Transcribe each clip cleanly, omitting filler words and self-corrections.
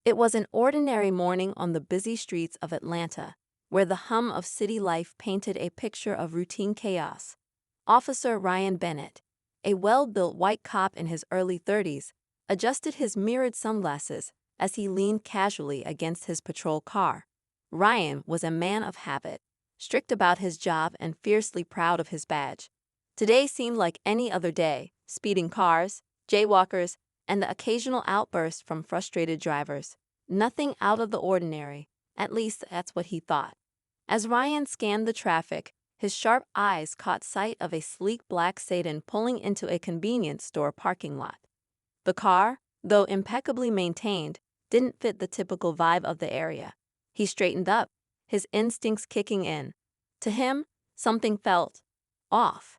It was an ordinary morning on the busy streets of Atlanta, where the hum of city life painted a picture of routine chaos. Officer Ryan Bennett, a well-built white cop in his early 30s, adjusted his mirrored sunglasses as he leaned casually against his patrol car. Ryan was a man of habit, strict about his job and fiercely proud of his badge. Today seemed like any other day: speeding cars, jaywalkers, and the occasional outburst from frustrated drivers. Nothing out of the ordinary, at least that's what he thought. As Ryan scanned the traffic, his sharp eyes caught sight of a sleek black sedan pulling into a convenience store parking lot. The car, though impeccably maintained, didn't fit the typical vibe of the area. He straightened up, his instincts kicking in. To him, something felt off.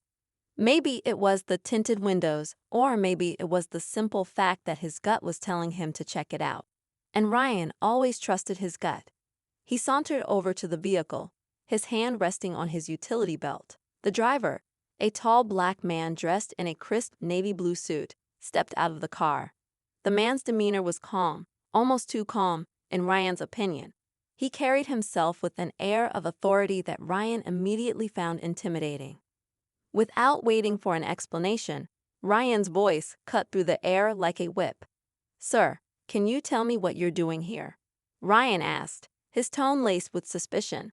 Maybe it was the tinted windows, or maybe it was the simple fact that his gut was telling him to check it out. And Ryan always trusted his gut. He sauntered over to the vehicle, his hand resting on his utility belt. The driver, a tall black man dressed in a crisp navy blue suit, stepped out of the car. The man's demeanor was calm, almost too calm, in Ryan's opinion. He carried himself with an air of authority that Ryan immediately found intimidating. Without waiting for an explanation, Ryan's voice cut through the air like a whip. "Sir, can you tell me what you're doing here?" Ryan asked, his tone laced with suspicion.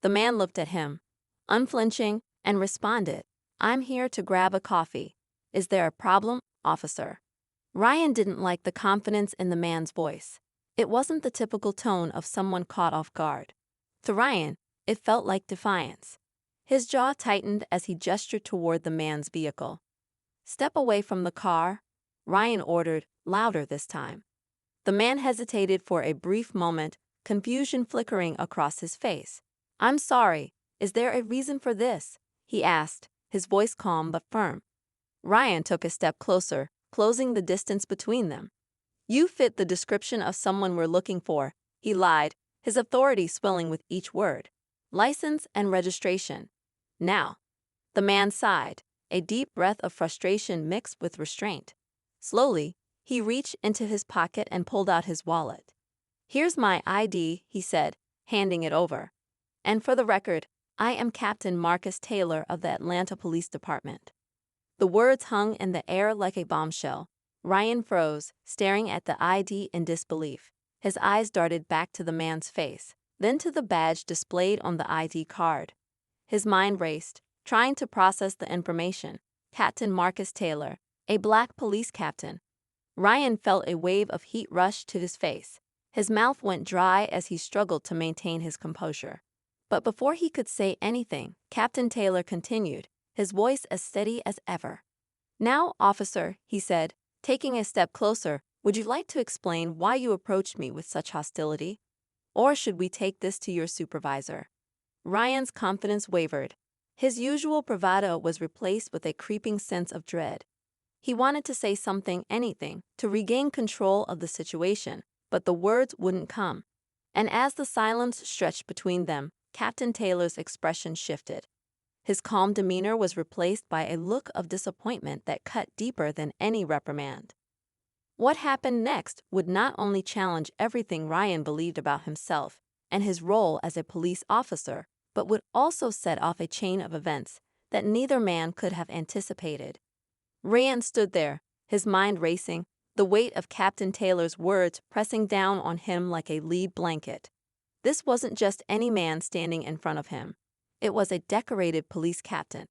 The man looked at him, unflinching, and responded, "I'm here to grab a coffee. Is there a problem, officer?" Ryan didn't like the confidence in the man's voice. It wasn't the typical tone of someone caught off guard. To Ryan, it felt like defiance. His jaw tightened as he gestured toward the man's vehicle. "Step away from the car," Ryan ordered, louder this time. The man hesitated for a brief moment, confusion flickering across his face. "I'm sorry, is there a reason for this?" he asked, his voice calm but firm. Ryan took a step closer, closing the distance between them. "You fit the description of someone we're looking for," he lied, his authority swelling with each word. "License and registration. Now." The man sighed, a deep breath of frustration mixed with restraint. Slowly, he reached into his pocket and pulled out his wallet. "Here's my ID," he said, handing it over. "And for the record, I am Captain Marcus Taylor of the Atlanta Police Department." The words hung in the air like a bombshell. Ryan froze, staring at the ID in disbelief. His eyes darted back to the man's face, then to the badge displayed on the ID card. His mind raced, trying to process the information. Captain Marcus Taylor, a black police captain. Ryan felt a wave of heat rush to his face. His mouth went dry as he struggled to maintain his composure. But before he could say anything, Captain Taylor continued, his voice as steady as ever. "Now, officer," he said, taking a step closer, "would you like to explain why you approached me with such hostility? Or should we take this to your supervisor?" Ryan's confidence wavered. His usual bravado was replaced with a creeping sense of dread. He wanted to say something, anything, to regain control of the situation, but the words wouldn't come. And as the silence stretched between them, Captain Taylor's expression shifted. His calm demeanor was replaced by a look of disappointment that cut deeper than any reprimand. What happened next would not only challenge everything Ryan believed about himself and his role as a police officer, but would also set off a chain of events that neither man could have anticipated. Ryan stood there, his mind racing, the weight of Captain Taylor's words pressing down on him like a lead blanket. This wasn't just any man standing in front of him. It was a decorated police captain,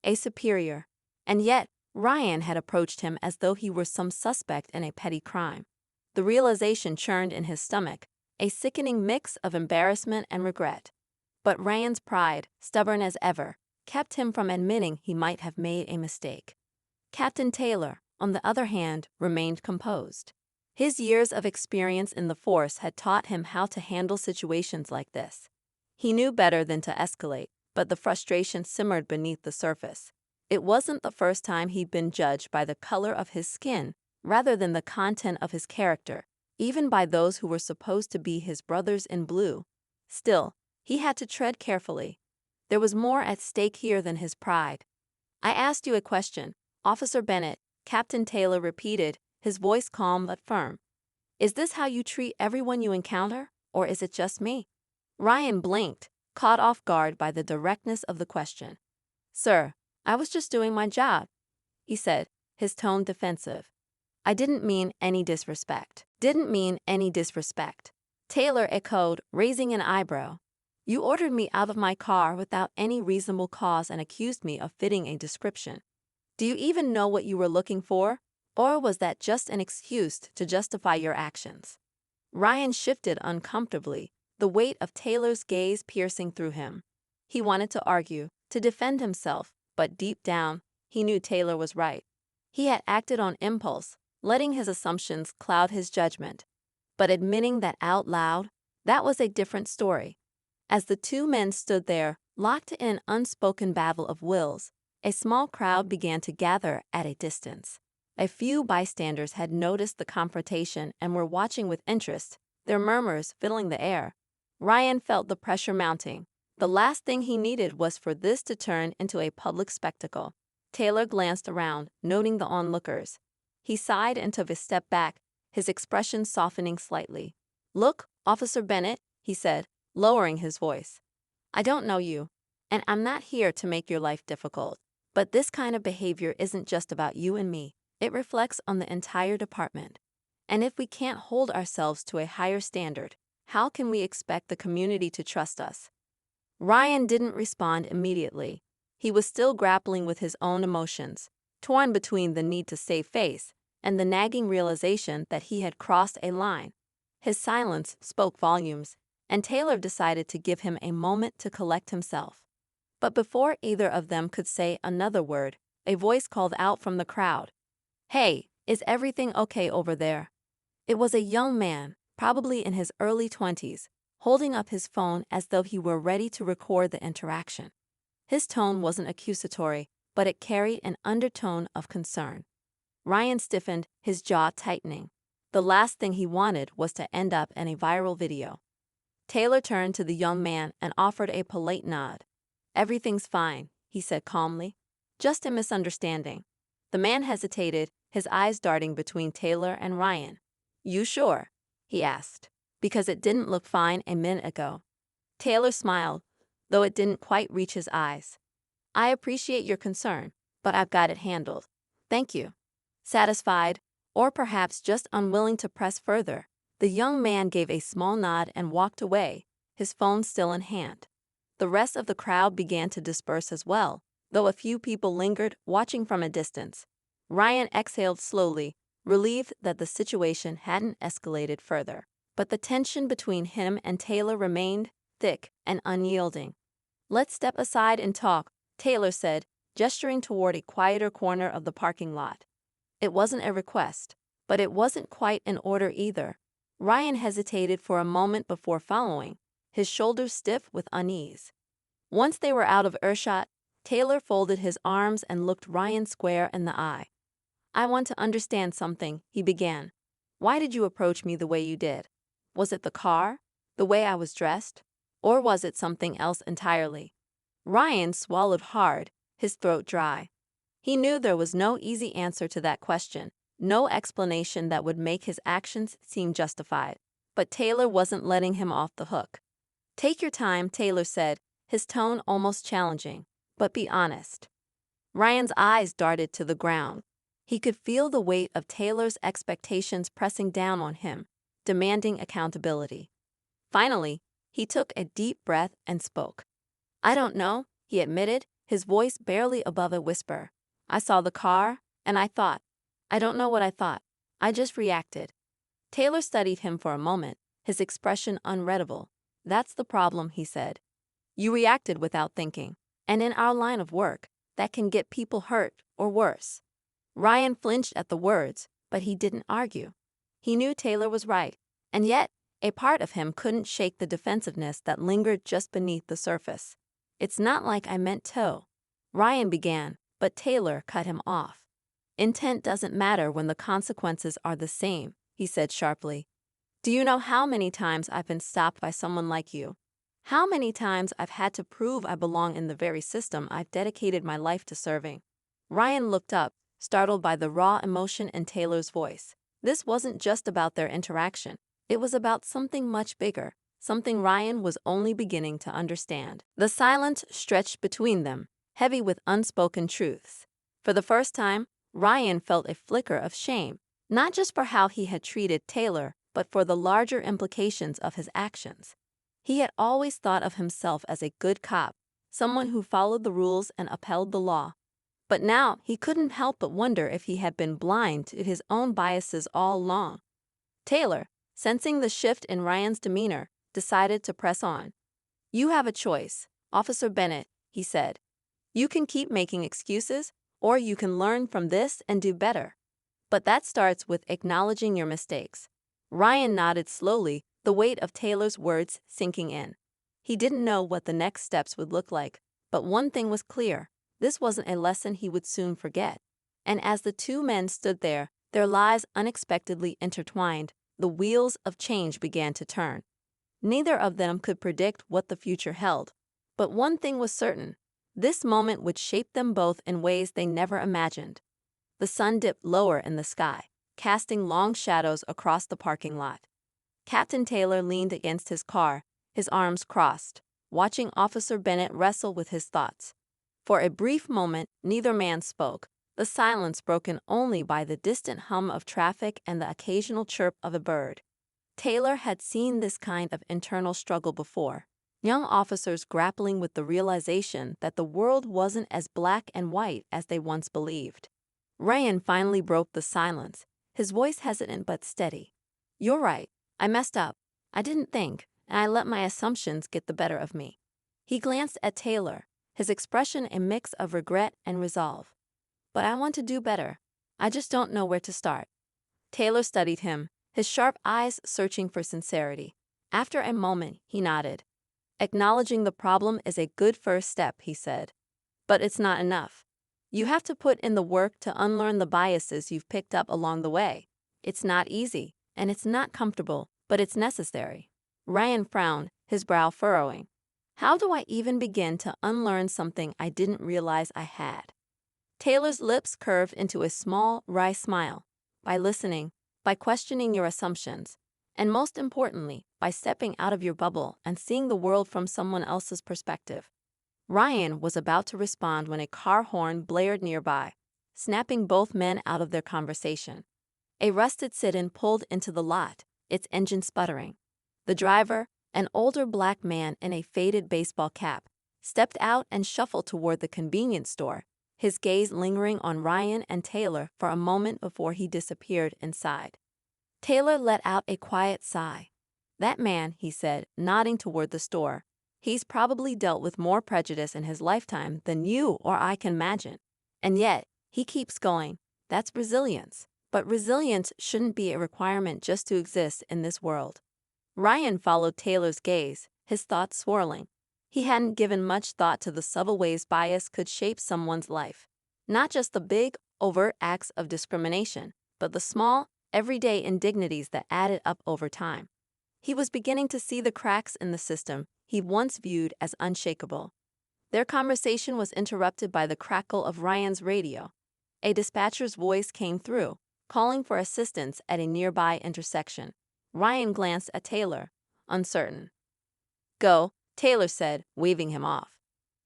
a superior, and yet Ryan had approached him as though he were some suspect in a petty crime. The realization churned in his stomach, a sickening mix of embarrassment and regret. But Ryan's pride, stubborn as ever, kept him from admitting he might have made a mistake. Captain Taylor, on the other hand, remained composed. His years of experience in the force had taught him how to handle situations like this. He knew better than to escalate, but the frustration simmered beneath the surface. It wasn't the first time he'd been judged by the color of his skin, rather than the content of his character, even by those who were supposed to be his brothers in blue. Still, he had to tread carefully. There was more at stake here than his pride. "I asked you a question, Officer Bennett," Captain Taylor repeated, his voice calm but firm. Is this how you treat everyone you encounter, or is it just me? Ryan blinked, caught off guard by the directness of the question. Sir, I was just doing my job, he said, his tone defensive. I didn't mean any disrespect. Didn't mean any disrespect. Taylor echoed, raising an eyebrow. You ordered me out of my car without any reasonable cause and accused me of fitting a description. Do you even know what you were looking for? Or was that just an excuse to justify your actions? Ryan shifted uncomfortably, the weight of Taylor's gaze piercing through him. He wanted to argue, to defend himself, but deep down, he knew Taylor was right. He had acted on impulse, letting his assumptions cloud his judgment. But admitting that out loud, that was a different story. As the two men stood there, locked in an unspoken battle of wills, a small crowd began to gather at a distance. A few bystanders had noticed the confrontation and were watching with interest, their murmurs filling the air. Ryan felt the pressure mounting. The last thing he needed was for this to turn into a public spectacle. Taylor glanced around, noting the onlookers. He sighed and took a step back, his expression softening slightly. Look, Officer Bennett, he said, lowering his voice. I don't know you, and I'm not here to make your life difficult. But this kind of behavior isn't just about you and me. It reflects on the entire department. And if we can't hold ourselves to a higher standard, how can we expect the community to trust us? Ryan didn't respond immediately. He was still grappling with his own emotions, torn between the need to save face and the nagging realization that he had crossed a line. His silence spoke volumes, and Taylor decided to give him a moment to collect himself. But before either of them could say another word, a voice called out from the crowd. Hey, is everything okay over there? It was a young man, probably in his early 20s, holding up his phone as though he were ready to record the interaction. His tone wasn't accusatory, but it carried an undertone of concern. Ryan stiffened, his jaw tightening. The last thing he wanted was to end up in a viral video. Taylor turned to the young man and offered a polite nod. Everything's fine, he said calmly. Just a misunderstanding. The man hesitated, his eyes darting between Taylor and Ryan. You sure? He asked. Because it didn't look fine a minute ago. Taylor smiled, though it didn't quite reach his eyes. I appreciate your concern, but I've got it handled. Thank you. Satisfied, or perhaps just unwilling to press further, the young man gave a small nod and walked away, his phone still in hand. The rest of the crowd began to disperse as well, though a few people lingered, watching from a distance. Ryan exhaled slowly, relieved that the situation hadn't escalated further. But the tension between him and Taylor remained thick and unyielding. Let's step aside and talk, Taylor said, gesturing toward a quieter corner of the parking lot. It wasn't a request, but it wasn't quite an order either. Ryan hesitated for a moment before following, his shoulders stiff with unease. Once they were out of earshot, Taylor folded his arms and looked Ryan square in the eye. I want to understand something, he began. Why did you approach me the way you did? Was it the car? The way I was dressed? Or was it something else entirely? Ryan swallowed hard, his throat dry. He knew there was no easy answer to that question, no explanation that would make his actions seem justified. But Taylor wasn't letting him off the hook. Take your time, Taylor said, his tone almost challenging. But be honest. Ryan's eyes darted to the ground. He could feel the weight of Taylor's expectations pressing down on him, demanding accountability. Finally, he took a deep breath and spoke. I don't know, he admitted, his voice barely above a whisper. I saw the car, and I thought. I don't know what I thought. I just reacted. Taylor studied him for a moment, his expression unreadable. That's the problem, he said. You reacted without thinking. And in our line of work, that can get people hurt or worse. Ryan flinched at the words, but he didn't argue. He knew Taylor was right, and yet, a part of him couldn't shake the defensiveness that lingered just beneath the surface. It's not like I meant to. Ryan began, but Taylor cut him off. Intent doesn't matter when the consequences are the same, he said sharply. Do you know how many times I've been stopped by someone like you? How many times I've had to prove I belong in the very system I've dedicated my life to serving? Ryan looked up, startled by the raw emotion in Taylor's voice. This wasn't just about their interaction. It was about something much bigger, something Ryan was only beginning to understand. The silence stretched between them, heavy with unspoken truths. For the first time, Ryan felt a flicker of shame, not just for how he had treated Taylor, but for the larger implications of his actions. He had always thought of himself as a good cop, someone who followed the rules and upheld the law. But now he couldn't help but wonder if he had been blind to his own biases all along. Taylor, sensing the shift in Ryan's demeanor, decided to press on. "You have a choice, Officer Bennett," he said. "You can keep making excuses, or you can learn from this and do better. But that starts with acknowledging your mistakes." Ryan nodded slowly, the weight of Taylor's words sinking in. He didn't know what the next steps would look like, but one thing was clear: this wasn't a lesson he would soon forget. And as the two men stood there, their lives unexpectedly intertwined, the wheels of change began to turn. Neither of them could predict what the future held. But one thing was certain: this moment would shape them both in ways they never imagined. The sun dipped lower in the sky, casting long shadows across the parking lot. Captain Taylor leaned against his car, his arms crossed, watching Officer Bennett wrestle with his thoughts. For a brief moment, neither man spoke, the silence broken only by the distant hum of traffic and the occasional chirp of a bird. Taylor had seen this kind of internal struggle before, young officers grappling with the realization that the world wasn't as black and white as they once believed. Ryan finally broke the silence, his voice hesitant but steady. "You're right. I messed up. I didn't think, and I let my assumptions get the better of me." He glanced at Taylor, his expression a mix of regret and resolve. "But I want to do better. I just don't know where to start." Taylor studied him, his sharp eyes searching for sincerity. After a moment, he nodded. "Acknowledging the problem is a good first step," he said. "But it's not enough. You have to put in the work to unlearn the biases you've picked up along the way. It's not easy, and it's not comfortable, but it's necessary." Ryan frowned, his brow furrowing. "How do I even begin to unlearn something I didn't realize I had?" Taylor's lips curved into a small, wry smile. "By listening, by questioning your assumptions, and most importantly, by stepping out of your bubble and seeing the world from someone else's perspective." Ryan was about to respond when a car horn blared nearby, snapping both men out of their conversation. A rusted sit-in pulled into the lot, its engine sputtering. The driver, an older black man in a faded baseball cap, stepped out and shuffled toward the convenience store, his gaze lingering on Ryan and Taylor for a moment before he disappeared inside. Taylor let out a quiet sigh. "That man," he said, nodding toward the store, "he's probably dealt with more prejudice in his lifetime than you or I can imagine. And yet, he keeps going. That's resilience. But resilience shouldn't be a requirement just to exist in this world." Ryan followed Taylor's gaze, his thoughts swirling. He hadn't given much thought to the subtle ways bias could shape someone's life. Not just the big, overt acts of discrimination, but the small, everyday indignities that added up over time. He was beginning to see the cracks in the system he once viewed as unshakable. Their conversation was interrupted by the crackle of Ryan's radio. A dispatcher's voice came through, calling for assistance at a nearby intersection. Ryan glanced at Taylor, uncertain. "Go," Taylor said, waving him off.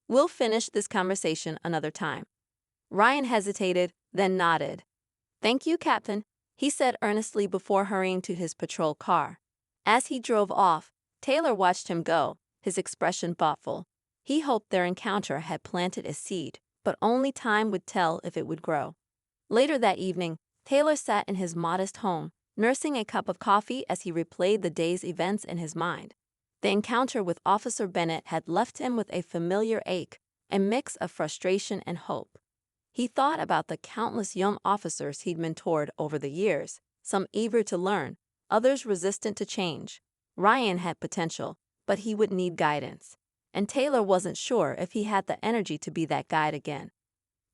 "We'll finish this conversation another time." Ryan hesitated, then nodded. "Thank you, Captain," he said earnestly before hurrying to his patrol car. As he drove off, Taylor watched him go, his expression thoughtful. He hoped their encounter had planted a seed, but only time would tell if it would grow. Later that evening, Taylor sat in his modest home, nursing a cup of coffee as he replayed the day's events in his mind. The encounter with Officer Bennett had left him with a familiar ache, a mix of frustration and hope. He thought about the countless young officers he'd mentored over the years, some eager to learn, others resistant to change. Ryan had potential, but he would need guidance. And Taylor wasn't sure if he had the energy to be that guide again.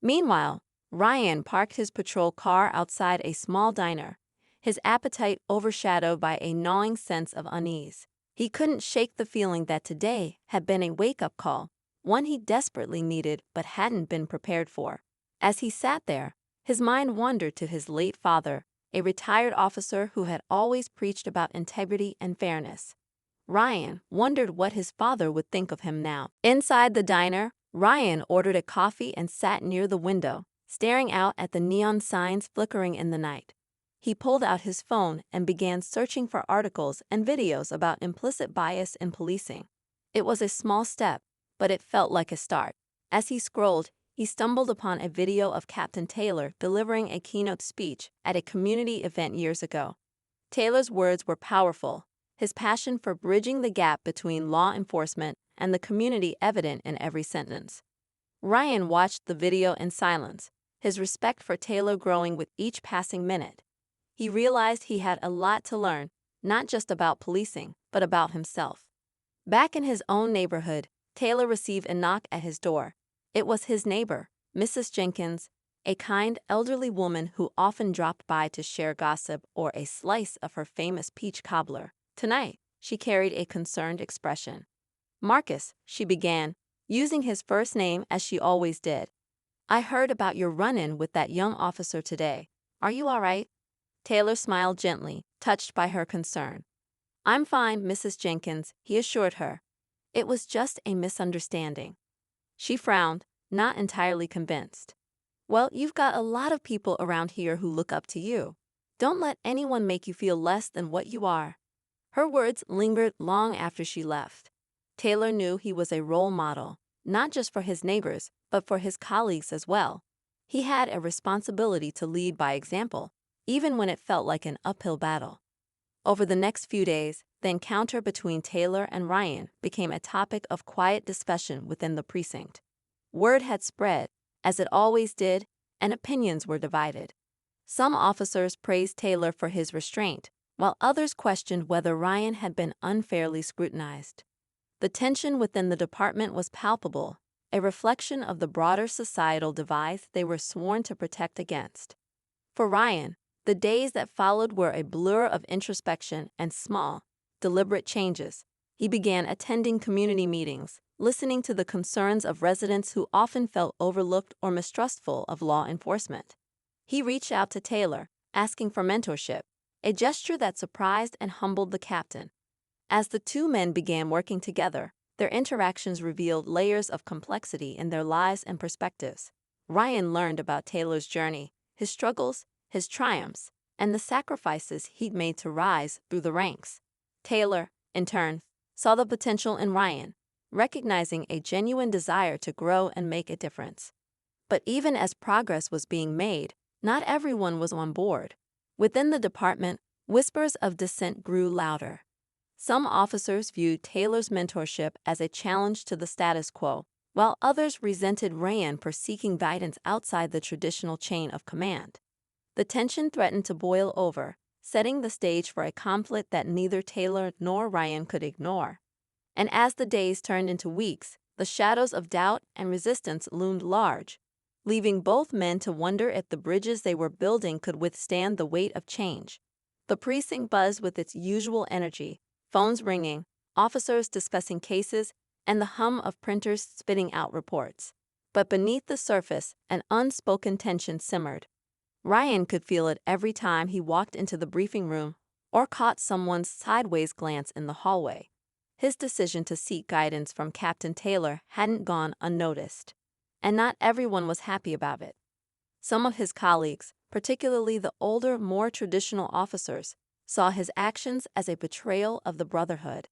Meanwhile, Ryan parked his patrol car outside a small diner, his appetite overshadowed by a gnawing sense of unease. He couldn't shake the feeling that today had been a wake-up call, one he desperately needed but hadn't been prepared for. As he sat there, his mind wandered to his late father, a retired officer who had always preached about integrity and fairness. Ryan wondered what his father would think of him now. Inside the diner, Ryan ordered a coffee and sat near the window, staring out at the neon signs flickering in the night. He pulled out his phone and began searching for articles and videos about implicit bias in policing. It was a small step, but it felt like a start. As he scrolled, he stumbled upon a video of Captain Taylor delivering a keynote speech at a community event years ago. Taylor's words were powerful, his passion for bridging the gap between law enforcement and the community evident in every sentence. Ryan watched the video in silence, his respect for Taylor growing with each passing minute. He realized he had a lot to learn, not just about policing, but about himself. Back in his own neighborhood, Taylor received a knock at his door. It was his neighbor, Mrs. Jenkins, a kind, elderly woman who often dropped by to share gossip or a slice of her famous peach cobbler. Tonight, she carried a concerned expression. "Marcus," she began, using his first name as she always did. "I heard about your run-in with that young officer today. Are you all right?" Taylor smiled gently, touched by her concern. "I'm fine, Mrs. Jenkins," he assured her. "It was just a misunderstanding." She frowned, not entirely convinced. "Well, you've got a lot of people around here who look up to you. Don't let anyone make you feel less than what you are." Her words lingered long after she left. Taylor knew he was a role model, not just for his neighbors, but for his colleagues as well. He had a responsibility to lead by example, even when it felt like an uphill battle. Over the next few days, the encounter between Taylor and Ryan became a topic of quiet discussion within the precinct. Word had spread, as it always did, and opinions were divided. Some officers praised Taylor for his restraint, while others questioned whether Ryan had been unfairly scrutinized. The tension within the department was palpable, a reflection of the broader societal divide they were sworn to protect against. For Ryan, the days that followed were a blur of introspection and small, deliberate changes. He began attending community meetings, listening to the concerns of residents who often felt overlooked or mistrustful of law enforcement. He reached out to Taylor, asking for mentorship, a gesture that surprised and humbled the captain. As the two men began working together, their interactions revealed layers of complexity in their lives and perspectives. Ryan learned about Taylor's journey, his struggles, his triumphs, and the sacrifices he'd made to rise through the ranks. Taylor, in turn, saw the potential in Ryan, recognizing a genuine desire to grow and make a difference. But even as progress was being made, not everyone was on board. Within the department, whispers of dissent grew louder. Some officers viewed Taylor's mentorship as a challenge to the status quo, while others resented Ryan for seeking guidance outside the traditional chain of command. The tension threatened to boil over, setting the stage for a conflict that neither Taylor nor Ryan could ignore. And as the days turned into weeks, the shadows of doubt and resistance loomed large, leaving both men to wonder if the bridges they were building could withstand the weight of change. The precinct buzzed with its usual energy, phones ringing, officers discussing cases, and the hum of printers spitting out reports. But beneath the surface, an unspoken tension simmered. Ryan could feel it every time he walked into the briefing room or caught someone's sideways glance in the hallway. His decision to seek guidance from Captain Taylor hadn't gone unnoticed, and not everyone was happy about it. Some of his colleagues, particularly the older, more traditional officers, saw his actions as a betrayal of the brotherhood.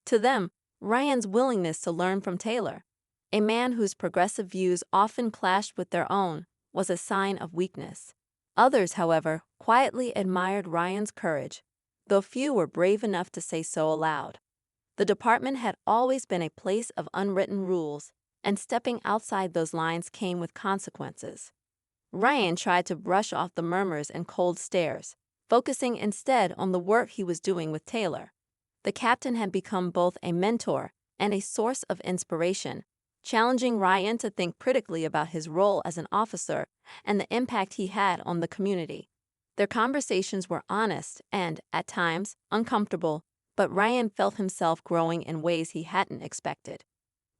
To them, Ryan's willingness to learn from Taylor, a man whose progressive views often clashed with their own, was a sign of weakness. Others, however, quietly admired Ryan's courage, though few were brave enough to say so aloud. The department had always been a place of unwritten rules, and stepping outside those lines came with consequences. Ryan tried to brush off the murmurs and cold stares, focusing instead on the work he was doing with Taylor. The captain had become both a mentor and a source of inspiration, challenging Ryan to think critically about his role as an officer and the impact he had on the community. Their conversations were honest and, at times, uncomfortable, but Ryan felt himself growing in ways he hadn't expected.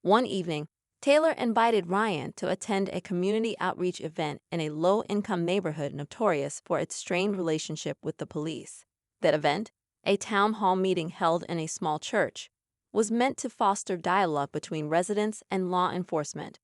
One evening, Taylor invited Ryan to attend a community outreach event in a low-income neighborhood notorious for its strained relationship with the police. That event, a town hall meeting held in a small church, was meant to foster dialogue between residents and law enforcement.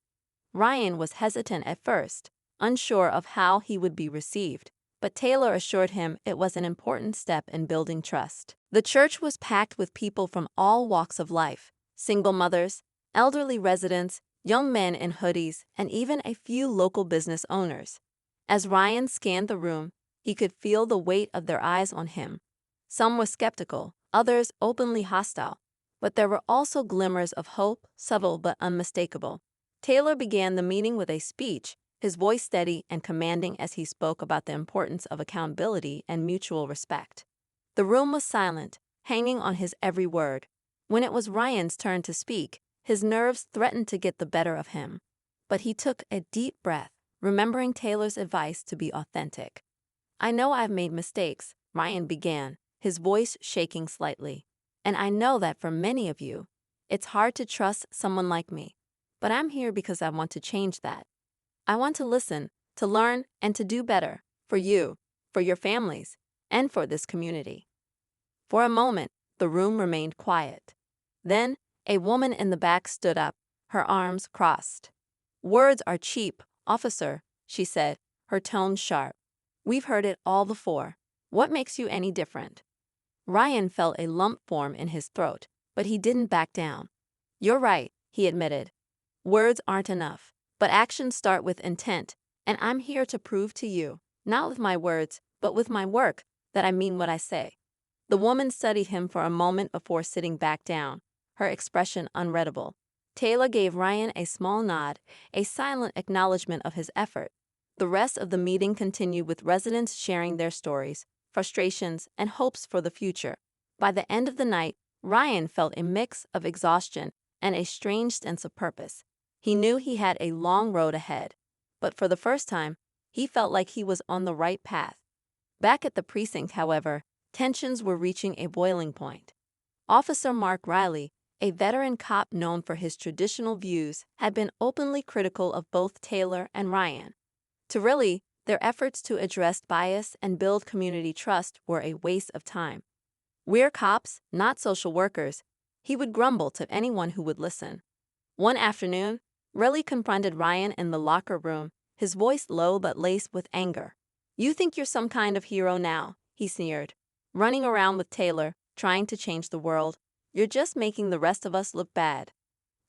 Ryan was hesitant at first, unsure of how he would be received, but Taylor assured him it was an important step in building trust. The church was packed with people from all walks of life: single mothers, elderly residents, young men in hoodies, and even a few local business owners. As Ryan scanned the room, he could feel the weight of their eyes on him. Some were skeptical, others openly hostile, but there were also glimmers of hope, subtle but unmistakable. Taylor began the meeting with a speech, his voice steady and commanding as he spoke about the importance of accountability and mutual respect. The room was silent, hanging on his every word. When it was Ryan's turn to speak, his nerves threatened to get the better of him. But he took a deep breath, remembering Taylor's advice to be authentic. "I know I've made mistakes," Ryan began, his voice shaking slightly. "And I know that for many of you, it's hard to trust someone like me. But I'm here because I want to change that. I want to listen, to learn, and to do better for you, for your families, and for this community." For a moment, the room remained quiet. Then, a woman in the back stood up, her arms crossed. "Words are cheap, officer," she said, her tone sharp. "We've heard it all before. What makes you any different?" Ryan felt a lump form in his throat, but he didn't back down. "You're right," he admitted. "Words aren't enough, but actions start with intent, and I'm here to prove to you, not with my words, but with my work, that I mean what I say." The woman studied him for a moment before sitting back down, her expression unreadable. Taylor gave Ryan a small nod, a silent acknowledgement of his effort. The rest of the meeting continued with residents sharing their stories, frustrations, and hopes for the future. By the end of the night, Ryan felt a mix of exhaustion and a strange sense of purpose. He knew he had a long road ahead, but for the first time, he felt like he was on the right path. Back at the precinct, however, tensions were reaching a boiling point. Officer Mark Riley, a veteran cop known for his traditional views, had been openly critical of both Taylor and Ryan. To Riley, their efforts to address bias and build community trust were a waste of time. "We're cops, not social workers," he would grumble to anyone who would listen. One afternoon, Riley confronted Ryan in the locker room, his voice low but laced with anger. "You think you're some kind of hero now," he sneered, "running around with Taylor, trying to change the world. You're just making the rest of us look bad."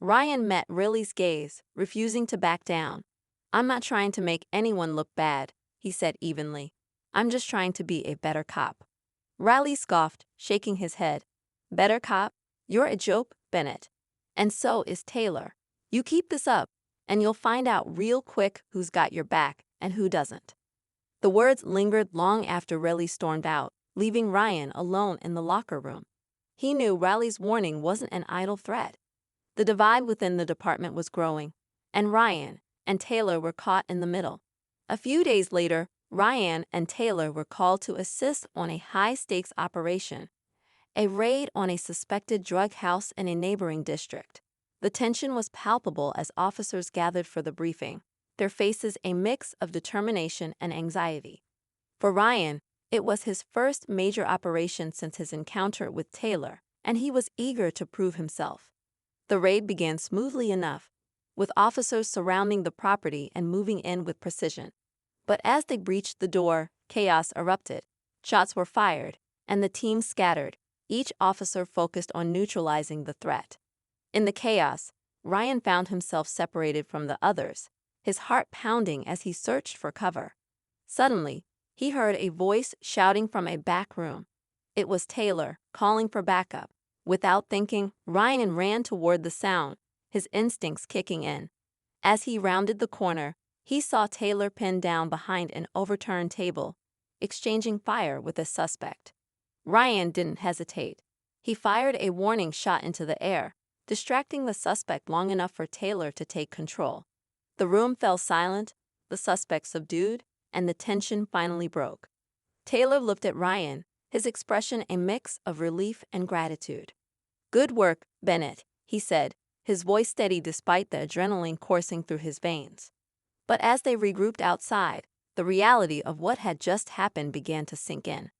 Ryan met Riley's gaze, refusing to back down. "I'm not trying to make anyone look bad," he said evenly. "I'm just trying to be a better cop." Riley scoffed, shaking his head. "Better cop? You're a joke, Bennett. And so is Taylor. You keep this up, and you'll find out real quick who's got your back and who doesn't." The words lingered long after Riley stormed out, leaving Ryan alone in the locker room. He knew Riley's warning wasn't an idle threat. The divide within the department was growing, and Ryan and Taylor were caught in the middle. A few days later, Ryan and Taylor were called to assist on a high-stakes operation, a raid on a suspected drug house in a neighboring district. The tension was palpable as officers gathered for the briefing, their faces a mix of determination and anxiety. For Ryan, it was his first major operation since his encounter with Taylor, and he was eager to prove himself. The raid began smoothly enough, with officers surrounding the property and moving in with precision. But as they breached the door, chaos erupted. Shots were fired, and the team scattered, each officer focused on neutralizing the threat. In the chaos, Ryan found himself separated from the others, his heart pounding as he searched for cover. Suddenly, he heard a voice shouting from a back room. It was Taylor, calling for backup. Without thinking, Ryan ran toward the sound, his instincts kicking in. As he rounded the corner, he saw Taylor pinned down behind an overturned table, exchanging fire with a suspect. Ryan didn't hesitate. He fired a warning shot into the air, distracting the suspect long enough for Taylor to take control. The room fell silent, the suspect subdued, and the tension finally broke. Taylor looked at Ryan, his expression a mix of relief and gratitude. "Good work, Bennett," he said, his voice steady despite the adrenaline coursing through his veins. But as they regrouped outside, the reality of what had just happened began to sink in.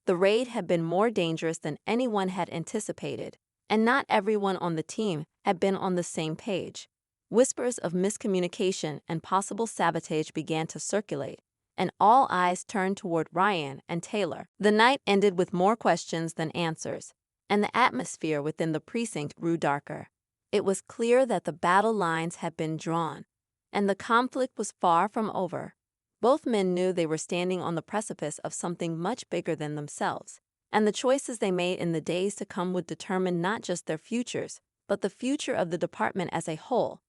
The raid had been more dangerous than anyone had anticipated, and not everyone on the team had been on the same page. Whispers of miscommunication and possible sabotage began to circulate, and all eyes turned toward Ryan and Taylor. The night ended with more questions than answers, and the atmosphere within the precinct grew darker. It was clear that the battle lines had been drawn, and the conflict was far from over. Both men knew they were standing on the precipice of something much bigger than themselves, and the choices they made in the days to come would determine not just their futures, but the future of the department as a whole.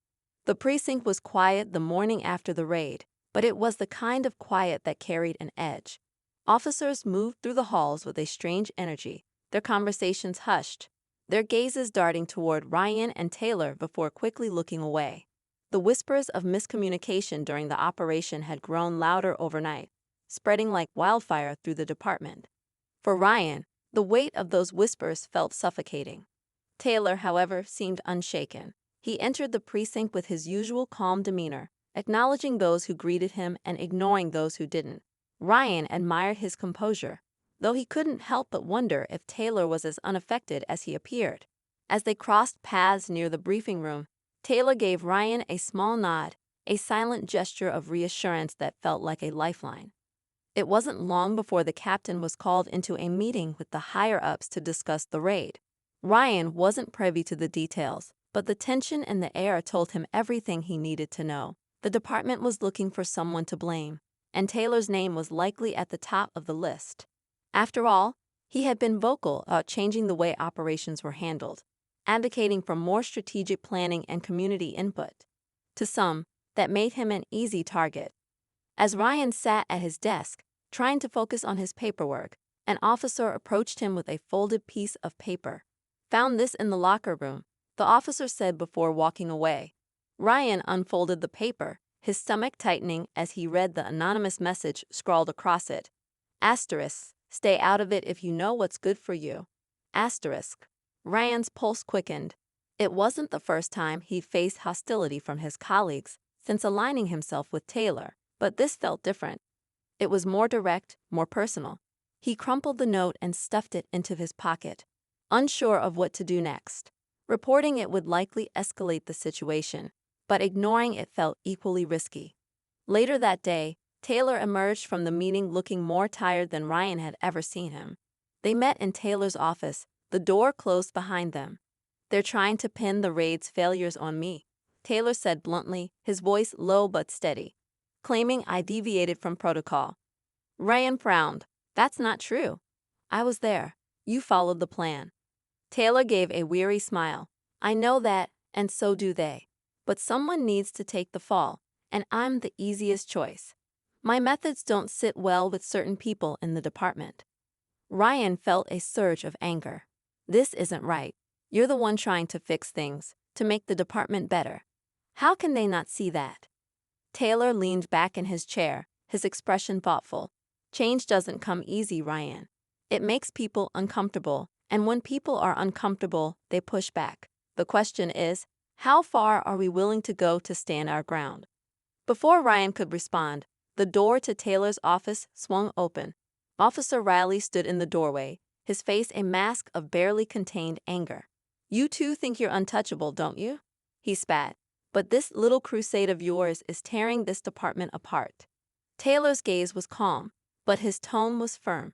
The precinct was quiet the morning after the raid, but it was the kind of quiet that carried an edge. Officers moved through the halls with a strange energy, their conversations hushed, their gazes darting toward Ryan and Taylor before quickly looking away. The whispers of miscommunication during the operation had grown louder overnight, spreading like wildfire through the department. For Ryan, the weight of those whispers felt suffocating. Taylor, however, seemed unshaken. He entered the precinct with his usual calm demeanor, acknowledging those who greeted him and ignoring those who didn't. Ryan admired his composure, though he couldn't help but wonder if Taylor was as unaffected as he appeared. As they crossed paths near the briefing room, Taylor gave Ryan a small nod, a silent gesture of reassurance that felt like a lifeline. It wasn't long before the captain was called into a meeting with the higher-ups to discuss the raid. Ryan wasn't privy to the details, but the tension in the air told him everything he needed to know. The department was looking for someone to blame, and Taylor's name was likely at the top of the list. After all, he had been vocal about changing the way operations were handled, advocating for more strategic planning and community input. To some, that made him an easy target. As Ryan sat at his desk, trying to focus on his paperwork, an officer approached him with a folded piece of paper. "Found this in the locker room," the officer said before walking away. Ryan unfolded the paper, his stomach tightening as he read the anonymous message scrawled across it. Asterisk, stay out of it if you know what's good for you. Asterisk. Ryan's pulse quickened. It wasn't the first time he faced hostility from his colleagues since aligning himself with Taylor, but this felt different. It was more direct, more personal. He crumpled the note and stuffed it into his pocket, unsure of what to do next. Reporting it would likely escalate the situation, but ignoring it felt equally risky. Later that day, Taylor emerged from the meeting looking more tired than Ryan had ever seen him. They met in Taylor's office, the door closed behind them. "They're trying to pin the raid's failures on me," Taylor said bluntly, his voice low but steady, claiming I deviated from protocol. Ryan frowned. "That's not true. I was there. You followed the plan." Taylor gave a weary smile. "I know that, and so do they. But someone needs to take the fall, and I'm the easiest choice. My methods don't sit well with certain people in the department." Ryan felt a surge of anger. "This isn't right. You're the one trying to fix things, to make the department better. How can they not see that?" Taylor leaned back in his chair, his expression thoughtful. "Change doesn't come easy, Ryan. It makes people uncomfortable, and when people are uncomfortable, they push back. The question is, how far are we willing to go to stand our ground?" Before Ryan could respond, the door to Taylor's office swung open. Officer Riley stood in the doorway, his face a mask of barely contained anger. "You two think you're untouchable, don't you?" he spat. "But this little crusade of yours is tearing this department apart." Taylor's gaze was calm, but his tone was firm.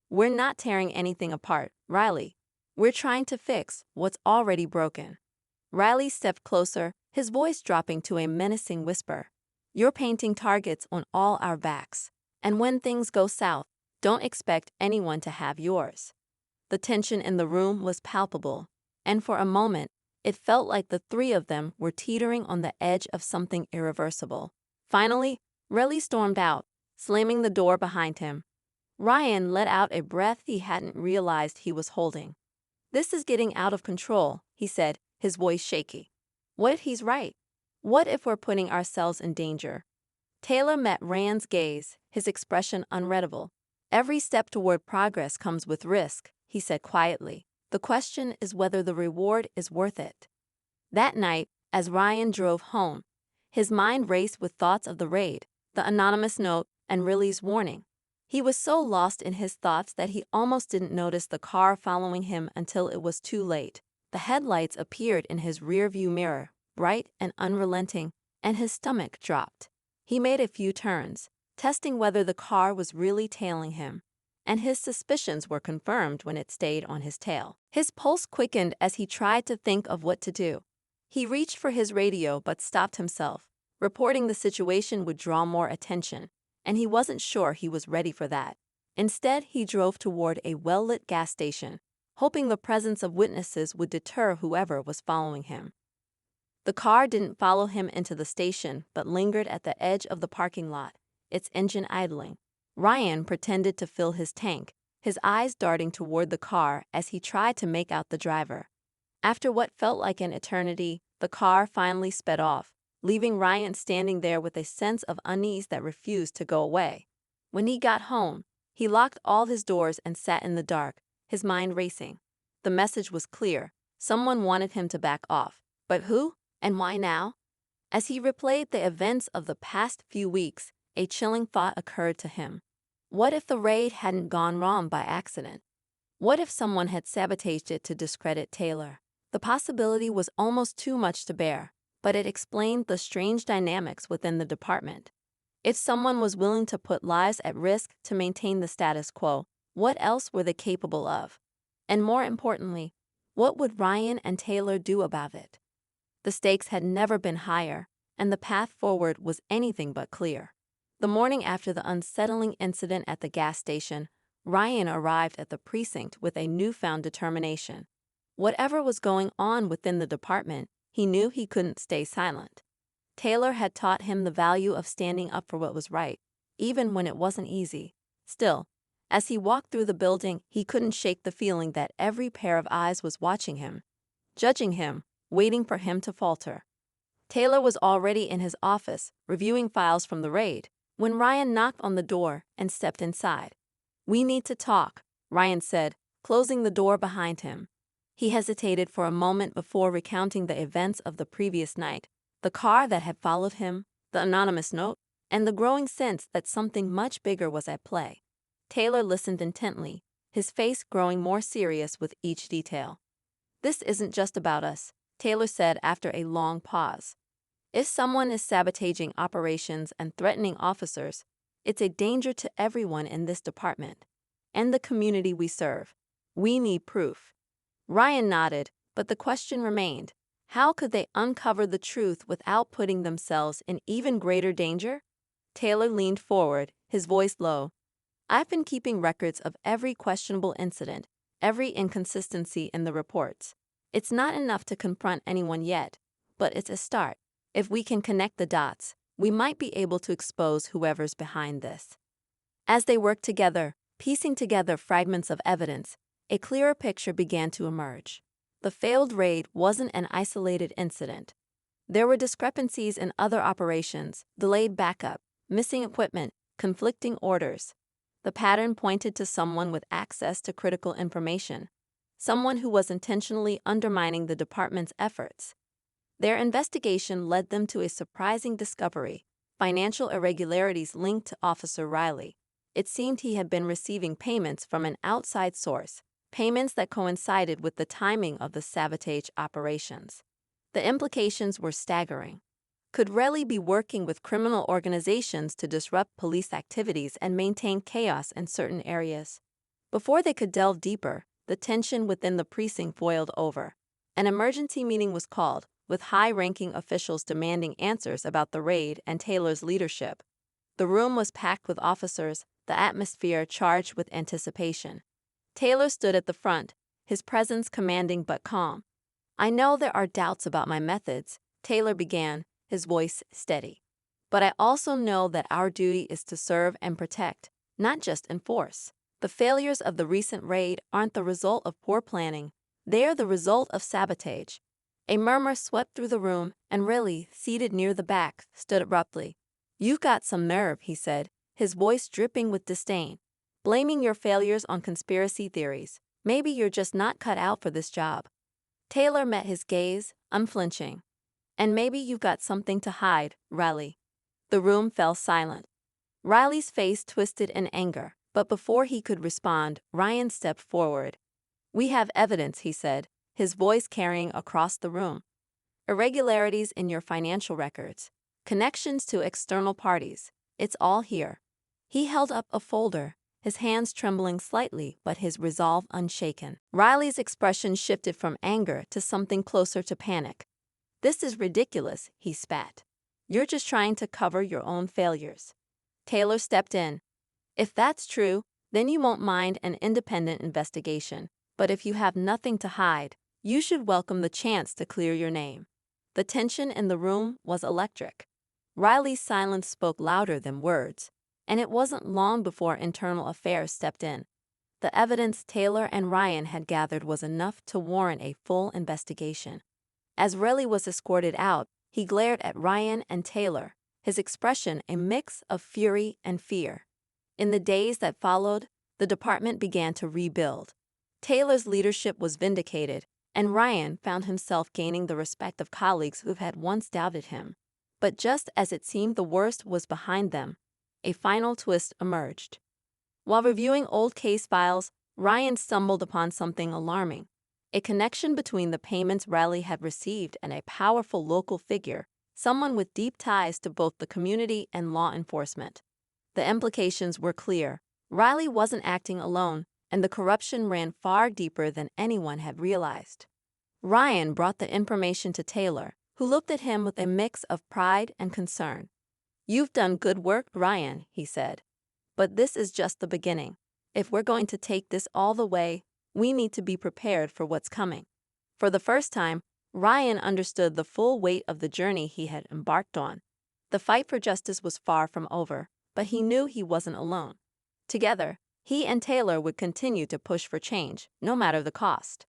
"We're not tearing anything apart, Riley. We're trying to fix what's already broken." Riley stepped closer, his voice dropping to a menacing whisper. "You're painting targets on all our backs, and when things go south, don't expect anyone to have yours." The tension in the room was palpable, and for a moment, it felt like the three of them were teetering on the edge of something irreversible. Finally, Riley stormed out, slamming the door behind him. Ryan let out a breath he hadn't realized he was holding. "This is getting out of control," he said, his voice shaky. "What if he's right? What if we're putting ourselves in danger?" Taylor met Ryan's gaze, his expression unreadable. "Every step toward progress comes with risk," he said quietly. "The question is whether the reward is worth it." That night, as Ryan drove home, his mind raced with thoughts of the raid, the anonymous note, and Riley's warning. He was so lost in his thoughts that he almost didn't notice the car following him until it was too late. The headlights appeared in his rearview mirror, bright and unrelenting, and his stomach dropped. He made a few turns, testing whether the car was really tailing him, and his suspicions were confirmed when it stayed on his tail. His pulse quickened as he tried to think of what to do. He reached for his radio but stopped himself. Reporting the situation would draw more attention, and he wasn't sure he was ready for that. Instead, he drove toward a well-lit gas station, hoping the presence of witnesses would deter whoever was following him. The car didn't follow him into the station but lingered at the edge of the parking lot, its engine idling. Ryan pretended to fill his tank, his eyes darting toward the car as he tried to make out the driver. After what felt like an eternity, the car finally sped off, leaving Ryan standing there with a sense of unease that refused to go away. When he got home, he locked all his doors and sat in the dark, his mind racing. The message was clear. Someone wanted him to back off. But who? And why now? As he replayed the events of the past few weeks, a chilling thought occurred to him. What if the raid hadn't gone wrong by accident? What if someone had sabotaged it to discredit Taylor? The possibility was almost too much to bear, but it explained the strange dynamics within the department. If someone was willing to put lives at risk to maintain the status quo, what else were they capable of? And more importantly, what would Ryan and Taylor do about it? The stakes had never been higher, and the path forward was anything but clear. The morning after the unsettling incident at the gas station, Ryan arrived at the precinct with a newfound determination. Whatever was going on within the department, he knew he couldn't stay silent. Taylor had taught him the value of standing up for what was right, even when it wasn't easy. Still, as he walked through the building, he couldn't shake the feeling that every pair of eyes was watching him, judging him, waiting for him to falter. Taylor was already in his office, reviewing files from the raid, when Ryan knocked on the door and stepped inside. "We need to talk," Ryan said, closing the door behind him. He hesitated for a moment before recounting the events of the previous night, the car that had followed him, the anonymous note, and the growing sense that something much bigger was at play. Taylor listened intently, his face growing more serious with each detail. "This isn't just about us," Taylor said after a long pause. "If someone is sabotaging operations and threatening officers, it's a danger to everyone in this department and the community we serve. We need proof." Ryan nodded, but the question remained. How could they uncover the truth without putting themselves in even greater danger? Taylor leaned forward, his voice low. "I've been keeping records of every questionable incident, every inconsistency in the reports. It's not enough to confront anyone yet, but it's a start. If we can connect the dots, we might be able to expose whoever's behind this." As they worked together, piecing together fragments of evidence, a clearer picture began to emerge. The failed raid wasn't an isolated incident. There were discrepancies in other operations, delayed backup, missing equipment, conflicting orders. The pattern pointed to someone with access to critical information, someone who was intentionally undermining the department's efforts. Their investigation led them to a surprising discovery: financial irregularities linked to Officer Riley. It seemed he had been receiving payments from an outside source, payments that coincided with the timing of the sabotage operations. The implications were staggering. Could Riley be working with criminal organizations to disrupt police activities and maintain chaos in certain areas? Before they could delve deeper, the tension within the precinct boiled over. An emergency meeting was called, with high-ranking officials demanding answers about the raid and Taylor's leadership. The room was packed with officers, the atmosphere charged with anticipation. Taylor stood at the front, his presence commanding but calm. "I know there are doubts about my methods," Taylor began, his voice steady. "But I also know that our duty is to serve and protect, not just enforce. The failures of the recent raid aren't the result of poor planning. They are the result of sabotage." A murmur swept through the room, and Riley, seated near the back, stood abruptly. "You've got some nerve," he said, his voice dripping with disdain. "Blaming your failures on conspiracy theories. Maybe you're just not cut out for this job." Taylor met his gaze, unflinching. And maybe you've got something to hide, Riley. The room fell silent. Riley's face twisted in anger, but before he could respond, Ryan stepped forward. "We have evidence," he said, his voice carrying across the room. "Irregularities in your financial records, connections to external parties. It's all here." He held up a folder, his hands trembling slightly but his resolve unshaken. Riley's expression shifted from anger to something closer to panic. "This is ridiculous," he spat. "You're just trying to cover your own failures." Taylor stepped in. "If that's true, then you won't mind an independent investigation. But if you have nothing to hide, you should welcome the chance to clear your name." The tension in the room was electric. Riley's silence spoke louder than words, and it wasn't long before Internal Affairs stepped in. The evidence Taylor and Ryan had gathered was enough to warrant a full investigation. As Riley was escorted out, he glared at Ryan and Taylor, his expression a mix of fury and fear. In the days that followed, the department began to rebuild. Taylor's leadership was vindicated, and Ryan found himself gaining the respect of colleagues who had once doubted him. But just as it seemed the worst was behind them, a final twist emerged. While reviewing old case files, Ryan stumbled upon something alarming: a connection between the payments Riley had received and a powerful local figure, someone with deep ties to both the community and law enforcement. The implications were clear. Riley wasn't acting alone, and the corruption ran far deeper than anyone had realized. Ryan brought the information to Taylor, who looked at him with a mix of pride and concern. "You've done good work, Ryan," he said. "But this is just the beginning. If we're going to take this all the way, we need to be prepared for what's coming." For the first time, Ryan understood the full weight of the journey he had embarked on. The fight for justice was far from over, but he knew he wasn't alone. Together, he and Taylor would continue to push for change, no matter the cost.